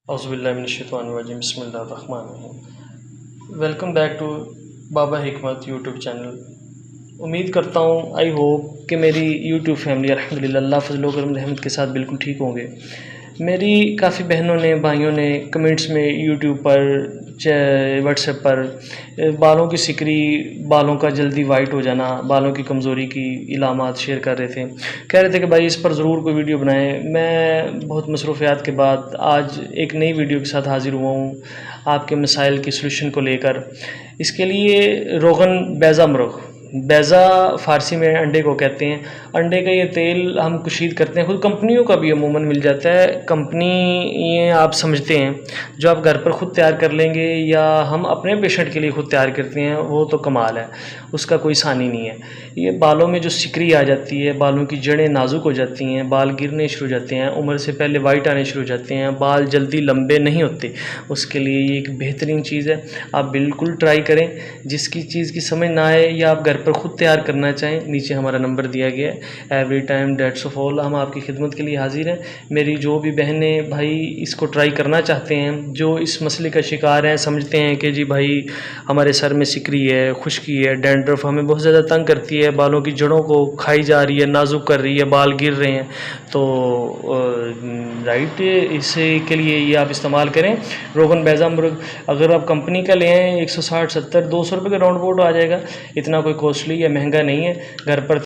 औज़ुबिल्लाहिमिनश्शैतानिर्रजीम बिस्मिल्लाहिर्रहमानिर्रहीम। Welcome back to बाबा हिकमत YouTube channel. उम्मीद करता हूँ, आई होप कि मेरी यूट्यूब फैमिली अल्हम्दुलिल्लाह अल्लाह फ़ज़ल व करम रहमत के साथ बिल्कुल ठीक होंगे। मेरी काफ़ी बहनों ने, भाइयों ने कमेंट्स में यूट्यूब पर, व्हाट्सएप पर बालों की सिकरी, बालों का जल्दी वाइट हो जाना, बालों की कमज़ोरी की इलामात शेयर कर रहे थे। कह रहे थे कि भाई इस पर ज़रूर कोई वीडियो बनाएं। मैं बहुत मसरूफ़ियात के बाद आज एक नई वीडियो के साथ हाज़िर हुआ हूँ आपके मसाइल की सलूशन को लेकर। इसके लिए रोगन बैज़ा मुर्ग़, बैज़ा फ़ारसी में अंडे को कहते हैं। अंडे का ये तेल हम कुशीद करते हैं, खुद कंपनियों का भी अमूमन मिल जाता है। कंपनी ये आप समझते हैं जो आप घर पर ख़ुद तैयार कर लेंगे या हम अपने पेशेंट के लिए ख़ुद तैयार करते हैं, वो तो कमाल है, उसका कोई सानी नहीं है। ये बालों में जो सिकरी आ जाती है, बालों की जड़ें नाजुक हो जाती हैं, बाल गिरने शुरू हो जाते हैं, उम्र से पहले वाइट आने शुरू हो जाते हैं, बाल जल्दी लंबे नहीं होते, उसके लिए ये एक बेहतरीन चीज़ है। आप बिल्कुल ट्राई करें। जिसकी चीज़ की समझ ना आए या आप घर पर ख़ुद तैयार करना चाहें, नीचे हमारा नंबर दिया गया है। Every time dates of all, हम आपकी खिदमत के लिए हाजिर हैं। मेरी जो भी बहनें भाई इसको ट्राई करना चाहते हैं, जो इस मसले का शिकार हैं, समझते हैं कि जी भाई हमारे सर में सिकरी है, खुश्की है, डैंड्रफ हमें बहुत ज़्यादा तंग करती है, बालों की जड़ों को खाई जा रही है, नाजुक कर रही है, बाल गिर रहे हैं, तो राइट इसे के लिए ये आप इस्तेमाल करें रोगन बैज़ा मुर्ग़। अगर आप कंपनी का ले आएँ 160, 70, 200 रुपये का राउंड अबाउट आ जाएगा। इतना कोई कॉस्टली या महंगा नहीं है। घर पर